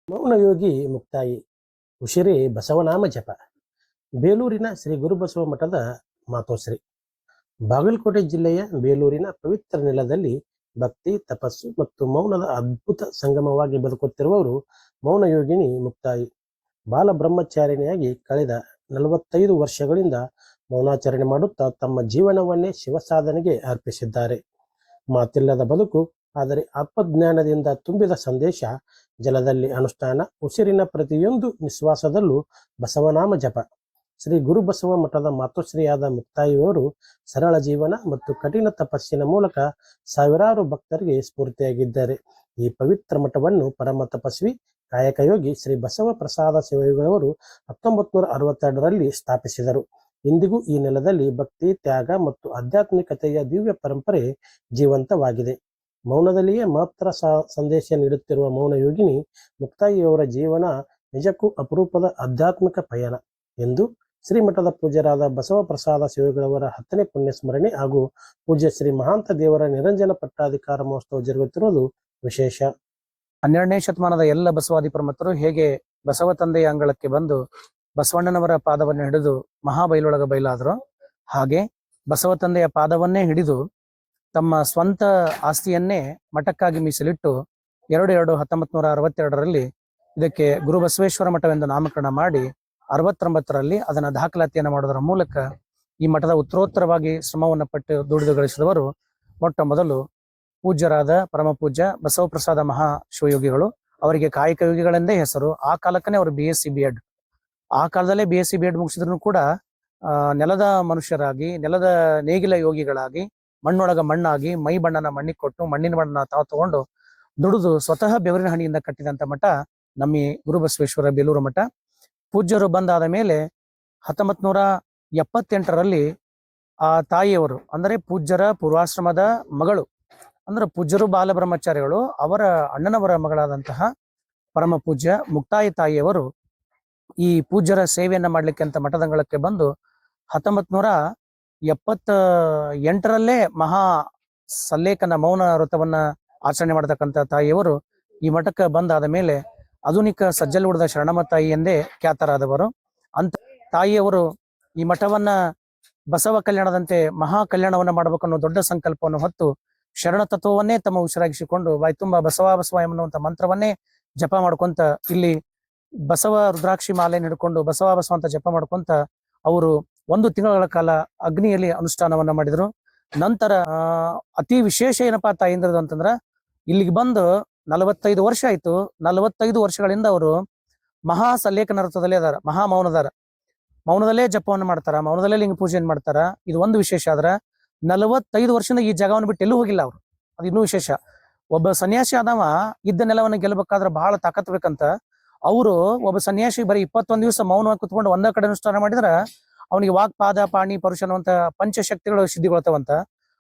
ಮೌನಯೋಗಿ ಮುಕ್ತಾಯಿ ಉಶಿರೆ ಬಸವನಾಮ ಜಪ ಬೇಲೂರಿನ ಶ್ರೀ ಗುರುಬಸವ ಮಠದ ಮಾತೋಶ್ರೀ. ಬಾಗಲಕೋಟೆ ಜಿಲ್ಲೆಯ ಬೇಲೂರಿನ ಪವಿತ್ರ ನೆಲದಲ್ಲಿ ಭಕ್ತಿ, ತಪಸ್ಸು ಮತ್ತು ಮೌನದ ಅದ್ಭುತ ಸಂಗಮವಾಗಿ ಬದುಕುತ್ತಿರುವವರು ಮೌನಯೋಗಿನಿ ಮುಕ್ತಾಯಿ. ಬಾಲ ಬ್ರಹ್ಮಚಾರಿಣಿಯಾಗಿ ಕಳೆದ 45 ವರ್ಷಗಳಿಂದ ಮೌನಾಚರಣೆ ಮಾಡುತ್ತಾ ತಮ್ಮ ಜೀವನವನ್ನೇ ಶಿವಸಾಧನೆಗೆ ಅರ್ಪಿಸಿದ್ದಾರೆ. ಮಾತಿಲ್ಲದ ಬದುಕು, ಆದರೆ ಆತ್ಮಜ್ಞಾನದಿಂದ ತುಂಬಿದ ಸಂದೇಶ. ಜಲದಲ್ಲಿ ಅನುಷ್ಠಾನ, ಉಸಿರಿನ ಪ್ರತಿಯೊಂದು ನಿಶ್ವಾಸದಲ್ಲೂ ಬಸವನಾಮ ಜಪ. ಶ್ರೀ ಗುರುಬಸವ ಮಠದ ಮಾತೋಶ್ರೀಯಾದ ಮುಕ್ತಾಯಿಯವರು ಸರಳ ಜೀವನ ಮತ್ತು ಕಠಿಣ ತಪಸ್ಸಿನ ಮೂಲಕ ಸಾವಿರಾರು ಭಕ್ತರಿಗೆ ಸ್ಫೂರ್ತಿಯಾಗಿದ್ದಾರೆ. ಈ ಪವಿತ್ರ ಮಠವನ್ನು ಪರಮ ತಪಸ್ವಿ ಕಾಯಕಯೋಗಿ ಶ್ರೀ ಬಸವ ಪ್ರಸಾದ ಶಿವಯೋಗಿಗಳವರು 1962ರಲ್ಲಿ ಸ್ಥಾಪಿಸಿದರು. ಇಂದಿಗೂ ಈ ನೆಲದಲ್ಲಿ ಭಕ್ತಿ, ತ್ಯಾಗ ಮತ್ತು ಆಧ್ಯಾತ್ಮಿಕತೆಯ ದಿವ್ಯ ಪರಂಪರೆ ಜೀವಂತವಾಗಿದೆ. ಮೌನದಲ್ಲಿಯೇ ಮಾತ್ರ ಸಂದೇಶ ನೀಡುತ್ತಿರುವ ಮೌನಯೋಗಿನಿ ಮುಕ್ತಾಯಿಯವರ ಜೀವನ ನಿಜಕ್ಕೂ ಅಪರೂಪದ ಆಧ್ಯಾತ್ಮಿಕ ಪಯಣ ಎಂದು ಶ್ರೀಮಠದ ಪೂಜ್ಯರಾದ ಬಸವ ಪ್ರಸಾದ ಶಿವಯೋಗಿಗಳವರ 10ನೇ ಪುಣ್ಯಸ್ಮರಣೆ ಹಾಗೂ ಪೂಜ್ಯ ಶ್ರೀ ಮಹಾಂತ ದೇವರ ನಿರಂಜನ ಪಟ್ಟಾಧಿಕಾರ ಮಹೋತ್ಸವ ಜರುಗುತ್ತಿರುವುದು ವಿಶೇಷ. 12ನೇ ಶತಮಾನದ ಎಲ್ಲ ಬಸವಾದಿ ಪ್ರಮತರು ಹೇಗೆ ಬಸವ ತಂದೆಯ ಅಂಗಳಕ್ಕೆ ಬಂದು ಬಸವಣ್ಣನವರ ಪಾದವನ್ನು ಹಿಡಿದು ಮಹಾಬೈಲೊಳಗ ಬಯಲಾದ್ರು, ಹಾಗೆ ಬಸವ ತಂದೆಯ ಪಾದವನ್ನೇ ಹಿಡಿದು ತಮ್ಮ ಸ್ವಂತ ಆಸ್ತಿಯನ್ನೇ ಮಠಕ್ಕಾಗಿ ಮೀಸಲಿಟ್ಟು 1962ರಲ್ಲಿ ಇದಕ್ಕೆ ಗುರು ಬಸವೇಶ್ವರ ಮಠವೆಂದು ನಾಮಕರಣ ಮಾಡಿ 69ರಲ್ಲಿ ಅದನ್ನ ದಾಖಲಾತಿಯನ್ನು ಮಾಡೋದರ ಮೂಲಕ ಈ ಮಠದ ಉತ್ತರೋತ್ತರವಾಗಿ ಶ್ರಮವನ್ನು ಪಟ್ಟು ದುಡಿದು ಗಳಿಸಿದವರು ಮೊಟ್ಟ ಮೊದಲು ಪೂಜ್ಯರಾದ ಪರಮ ಪೂಜ್ಯ ಬಸವ ಪ್ರಸಾದ ಮಹಾ ಶಿವಯೋಗಿಗಳು. ಅವರಿಗೆ ಕಾಯಕ ಯೋಗಿಗಳೆಂದೇ ಹೆಸರು. ಆ ಕಾಲಕ್ಕನೇ ಅವರು BSc B.Ed, ಆ ಕಾಲದಲ್ಲೇ BSc B.Ed ಮುಗಿಸಿದ್ರು ಕೂಡ ನೆಲದ ಮನುಷ್ಯರಾಗಿ, ನೆಲದ ನೇಗಿಲ ಯೋಗಿಗಳಾಗಿ, ಮಣ್ಣೊಳಗ ಮಣ್ಣಾಗಿ, ಮೈ ಬಣ್ಣನ ಮಣ್ಣಿಗೆ ಕೊಟ್ಟು ಮಣ್ಣಿನ ಬಣ್ಣ ತಾವು ತಗೊಂಡು ದುಡಿದು ಸ್ವತಃ ಬೆವರಿನ ಹಣಿಯಿಂದ ಕಟ್ಟಿದಂತ ಮಠ ನಮ್ಮಿ ಗುರು ಬಸವೇಶ್ವರ ಬೇಲೂರು ಮಠ. ಪೂಜ್ಯರು ಬಂದಾದ ಮೇಲೆ 1978ರಲ್ಲಿ ಆ ತಾಯಿಯವರು, ಅಂದರೆ ಪೂಜ್ಯರ ಪೂರ್ವಾಶ್ರಮದ ಮಗಳು, ಅಂದ್ರೆ ಪೂಜ್ಯರು ಬಾಲ ಬ್ರಹ್ಮಚಾರಿಗಳು, ಅವರ ಅಣ್ಣನವರ ಮಗಳಾದಂತಹ ಪರಮ ಪೂಜ್ಯ ಮುಕ್ತಾಯಿ ತಾಯಿಯವರು ಈ ಪೂಜ್ಯರ ಸೇವೆಯನ್ನ ಮಾಡ್ಲಿಕ್ಕೆ ಅಂತ ಮಠದಂಗಳಕ್ಕೆ ಬಂದು 1978ರಲ್ಲೇ ಮಹಾ ಸಲ್ಲೇಖನ ಮೌನ ವ್ರತವನ್ನ ಆಚರಣೆ ಮಾಡತಕ್ಕಂಥ ತಾಯಿಯವರು ಈ ಮಠಕ್ಕೆ ಬಂದಾದ ಮೇಲೆ ಆಧುನಿಕ ಸಜ್ಜಲುಡದ ಶರಣಮ್ಮ ತಾಯಿ ಎಂದೇ ಖ್ಯಾತರಾದವರು. ಅಂತ ತಾಯಿಯವರು ಈ ಮಠವನ್ನ ಬಸವ ಕಲ್ಯಾಣದಂತೆ ಮಹಾ ಕಲ್ಯಾಣವನ್ನ ಮಾಡ್ಬೇಕನ್ನೋ ದೊಡ್ಡ ಸಂಕಲ್ಪವನ್ನು ಹೊತ್ತು ಶರಣ ತತ್ವವನ್ನೇ ತಮ್ಮ ಉಸಿರಾಗಿಸಿಕೊಂಡು ಬಾಯಿ ತುಂಬಾ ಬಸವ ಬಸವ ಎನ್ನುವಂತ ಮಂತ್ರವನ್ನೇ ಜಪ ಮಾಡ್ಕೊಂತ, ಇಲ್ಲಿ ಬಸವ ರುದ್ರಾಕ್ಷಿ ಮಾಲೆ ಹಿಡ್ಕೊಂಡು ಬಸವ ಬಸವ ಅಂತ ಜಪ ಮಾಡ್ಕೊಂತ ಅವರು 1 ತಿಂಗಳ ಕಾಲ ಅಗ್ನಿಯಲ್ಲಿ ಅನುಷ್ಠಾನವನ್ನ ಮಾಡಿದ್ರು. ನಂತರ ಅತಿ ವಿಶೇಷ ಏನಪ್ಪಾ ತಾಯಿಂದ್ರದು ಅಂತಂದ್ರ, ಇಲ್ಲಿಗೆ ಬಂದು 45 ವರ್ಷ ಆಯ್ತು. 45 ವರ್ಷಗಳಿಂದ ಅವರು ಮಹಾ ಸಲ್ಲೇಖನ ರಥದಲ್ಲೇ ಅದಾರ, ಮಹಾ ಮೌನದಾರ. ಮೌನದಲ್ಲೇ ಜಪವನ್ನು ಮಾಡ್ತಾರ, ಮೌನದಲ್ಲೇ ಲಿಂಗ ಪೂಜೆಯನ್ನು ಮಾಡ್ತಾರ. ಇದು ಒಂದು ವಿಶೇಷ. ಆದ್ರ 45 ವರ್ಷದಿಂದ ಈ ಜಾಗವನ್ನು ಬಿಟ್ಟು ಎಲ್ಲೂ ಹೋಗಿಲ್ಲ ಅವರು. ಅದು ಇನ್ನೂ ವಿಶೇಷ. ಒಬ್ಬ ಸನ್ಯಾಸಿ ಆದವ ಇದ್ದ ನೆಲವನ್ನು ಗೆಲ್ಲಬೇಕಾದ್ರೆ ಬಹಳ ತಾಕತ್ ಬೇಕಂತ ಅವರು ಒಬ್ಬ ಸನ್ಯಾಸಿ ಬರೀ 21 ದಿವಸ ಮೌನವಾಗಿ ಕುತ್ಕೊಂಡು ಒಂದ ಕಡೆ ಅನುಷ್ಠಾನ ಮಾಡಿದ್ರ ಅವನಿಗೆ ವಾಕ್, ಪಾದ, ಪಾಣಿ, ಪರುಷ ಅನ್ನುವಂತ ಪಂಚಶಕ್ತಿಗಳು ಸಿದ್ಧಿಗೊಳ್ತಾವಂತ.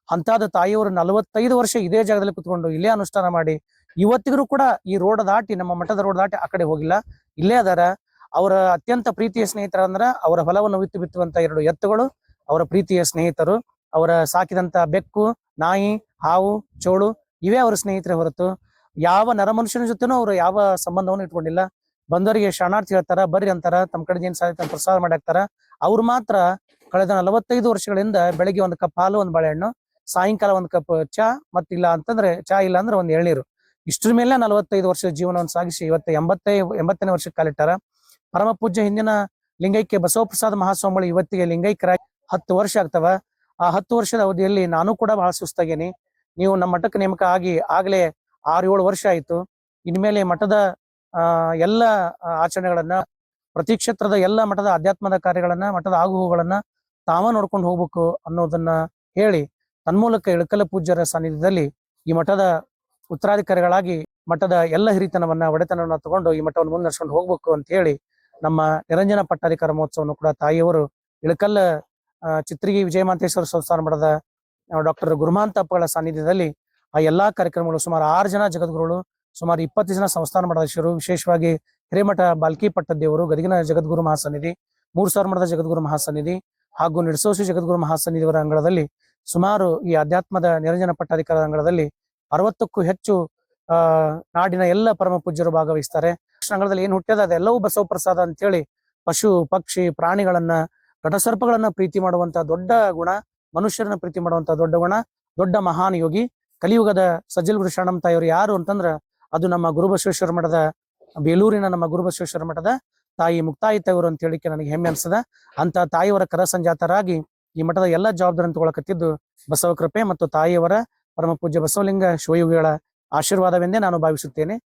ಅಂತಾದ ತಾಯಿಯವರು 45 ವರ್ಷ ಇದೇ ಜಾಗದಲ್ಲಿ ಕುತ್ಕೊಂಡು ಇಲ್ಲೇ ಅನುಷ್ಠಾನ ಮಾಡಿ ಇವತ್ತಿಗೂ ಕೂಡ ಈ ರೋಡ್ ದಾಟಿ, ನಮ್ಮ ಮಠದ ರೋಡ್ ದಾಟಿ ಆ ಕಡೆ ಹೋಗಿಲ್ಲ, ಇಲ್ಲೇ ಅದಾರ. ಅವರ ಅತ್ಯಂತ ಪ್ರೀತಿಯ ಸ್ನೇಹಿತರಂದ್ರ ಅವರ ಹೊಲವನ್ನು ಬಿತ್ತುವಂತ 2 ಎತ್ತುಗಳು ಅವರ ಪ್ರೀತಿಯ ಸ್ನೇಹಿತರು. ಅವರ ಸಾಕಿದಂತ ಬೆಕ್ಕು, ನಾಯಿ, ಹಾವು, ಚೋಳು ಇವೇ ಅವರ ಸ್ನೇಹಿತರೆ ಹೊರತು ಯಾವ ನರಮನುಷ್ಯನ ಜೊತೆನೂ ಅವರು ಯಾವ ಸಂಬಂಧವನ್ನು ಇಟ್ಕೊಂಡಿಲ್ಲ. ಬಂದವರಿಗೆ ಶರಣಾರ್ಥಿ ಹೇಳ್ತಾರ, ಬರ್ರಿ ಅಂತಾರ, ತಮ್ಮ ಕಡೆ ಏನ್ ಸಾಧ್ಯ ಪ್ರಸಾದ ಮಾಡಿ ಹಾಕ್ತಾರ. ಅವ್ರು ಮಾತ್ರ ಕಳೆದ 45 ವರ್ಷಗಳಿಂದ ಬೆಳಿಗ್ಗೆ 1 ಕಪ್ ಹಾಲು, 1 ಬಾಳೆಹಣ್ಣು, ಸಾಯಂಕಾಲ 1 ಕಪ್ ಚಾ, ಮತ್ತಿಲ್ಲ ಅಂತಂದ್ರೆ ಚಾ ಇಲ್ಲ ಅಂದ್ರೆ 1 ಎಳ್ನೀರು, ಇಷ್ಟ್ರ ಮೇಲೆ 45 ವರ್ಷದ ಜೀವನವನ್ನು ಸಾಗಿಸಿ ಇವತ್ತು 80ನೇ ವರ್ಷಕ್ಕೆ ಕಾಲಿಟ್ಟಾರ. ಪರಮ ಪೂಜ್ಯ ಹಿಂದಿನ ಲಿಂಗೈಕ್ಯ ಬಸವಪ್ರಸಾದ ಮಹಾಸ್ವಾಮಿಗಳು ಇವತ್ತಿಗೆ ಲಿಂಗೈಕ್ಯರಾಗಿ 10 ವರ್ಷ ಆಗ್ತವ. ಆ 10 ವರ್ಷದ ಅವಧಿಯಲ್ಲಿ ನಾನು ಕೂಡ ಬಹಳ ಸುಸ್ತಾಗೇನಿ. ನೀವು ನಮ್ಮ ಮಠಕ್ಕೆ ನೇಮಕ ಆಗ್ಲೇ 6-7 ವರ್ಷ ಆಯ್ತು. ಇನ್ಮೇಲೆ ಮಠದ ಎಲ್ಲ ಆಚರಣೆಗಳನ್ನ, ಪ್ರತಿ ಕ್ಷೇತ್ರದ ಎಲ್ಲ ಮಠದ ಅಧ್ಯಾತ್ಮದ ಕಾರ್ಯಗಳನ್ನ, ಮಠದ ಆಗುಹೋಗುಗಳನ್ನ ತಾವ ನೋಡ್ಕೊಂಡು ಹೋಗ್ಬೇಕು ಅನ್ನೋದನ್ನ ಹೇಳಿ ತನ್ಮೂಲಕ ಇಳಕಲ ಪೂಜ್ಯರ ಸಾನ್ನಿಧ್ಯದಲ್ಲಿ ಈ ಮಠದ ಉತ್ತರಾಧಿಕಾರಿಗಳಾಗಿ ಮಠದ ಎಲ್ಲ ಹಿರಿತನವನ್ನ, ಒಡೆತನವನ್ನ ತಗೊಂಡು ಈ ಮಠವನ್ನು ಮುನ್ನಡೆಸ್ಕೊಂಡು ಹೋಗ್ಬೇಕು ಅಂತ ಹೇಳಿ ನಮ್ಮ ನಿರಂಜನ ಪಟ್ಟಾಧಿಕಾರ ಮಹೋತ್ಸವವನ್ನು ಕೂಡ ತಾಯಿಯವರು ಇಳಕಲ್ಲ ಚಿತ್ರಿಗಿ ವಿಜಯಮಾಂತೇಶ್ವರ ಸಂಸ್ಥಾನ ಮಠದ ಡಾಕ್ಟರ್ ಗುರುಮಾಂತಪ್ಪಗಳ ಸಾನ್ನಿಧ್ಯದಲ್ಲಿ ಆ ಎಲ್ಲಾ ಕಾರ್ಯಕ್ರಮಗಳು, ಸುಮಾರು 6 ಜನ ಜಗದ್ಗುರುಗಳು, ಸುಮಾರು 20 ಜನ ಸಂಸ್ಥಾನ ಮಠಾಧೀಶರು, ವಿಶೇಷವಾಗಿ ಹಿರೇಮಠ ಬಾಲ್ಕಿ ಪಟ್ಟದೇವರು, ಗದಗಿನ ಜಗದ್ಗುರು ಮಹಾಸನ್ನಿಧಿ, 3000 ಮಠದ ಜಗದ್ಗುರು ಮಹಾಸನ್ನಿಧಿ ಹಾಗೂ ನಿಡಸೋಸಿ ಜಗದ್ಗುರು ಮಹಾಸನ್ನಿಧಿಯವರ ಅಂಗಳದಲ್ಲಿ ಸುಮಾರು ಈ ಅಧ್ಯಾತ್ಮದ ನಿರಂಜನ ಪಟ್ಟಾಧಿಕಾರದ ಅಂಗಳದಲ್ಲಿ 60ಕ್ಕೂ ಹೆಚ್ಚು ನಾಡಿನ ಎಲ್ಲ ಪರಮ ಪೂಜ್ಯರು ಭಾಗವಹಿಸ್ತಾರೆ. ಅಂಗಳದಲ್ಲಿ ಏನ್ ಹುಟ್ಟ್ಯದ ಅದೆಲ್ಲವೂ ಬಸವ ಪ್ರಸಾದ ಅಂತೇಳಿ ಪಶು ಪಕ್ಷಿ ಪ್ರಾಣಿಗಳನ್ನ ಘಟಸರ್ಪಗಳನ್ನ ಪ್ರೀತಿ ಮಾಡುವಂತ ದೊಡ್ಡ ಗುಣ, ಮನುಷ್ಯರನ್ನ ಪ್ರೀತಿ ಮಾಡುವಂತ ದೊಡ್ಡ ಗುಣ, ದೊಡ್ಡ ಮಹಾನ್ ಯೋಗಿ ಕಲಿಯುಗದ ಸಜ್ಜಲಗುರು ಶರಣಮ್ಮ ತಾಯಿಯವರು ಯಾರು ಅಂತಂದ್ರ ಅದು ನಮ್ಮ ಗುರುಬಸವೇಶ್ವರ ಮಠದ ಬೇಲೂರಿನ ನಮ್ಮ ಗುರುಬಸವೇಶ್ವರ ಮಠದ ತಾಯಿ ಮುಕ್ತಾಯಿ ತಾಯಿಯವರು ಅಂತ ಹೇಳಿಕ್ಕೆ ನನಗೆ ಹೆಮ್ಮೆ ಅನ್ಸದ. ಅಂತ ತಾಯಿಯವರ ಕರ ಸಂಜಾತರಾಗಿ ಈ ಮಠದ ಎಲ್ಲ ಜವಾಬ್ದಾರಿ ತಗೊಳಕತ್ತಿದ್ದು ಬಸವ ಕೃಪೆ ಮತ್ತು ತಾಯಿಯವರ ಪರಮ ಪೂಜ್ಯ ಬಸವಲಿಂಗ ಶಿವಯೋಗಿಗಳ ಆಶೀರ್ವಾದವೆಂದೇ ನಾನು ಭಾವಿಸುತ್ತೇನೆ.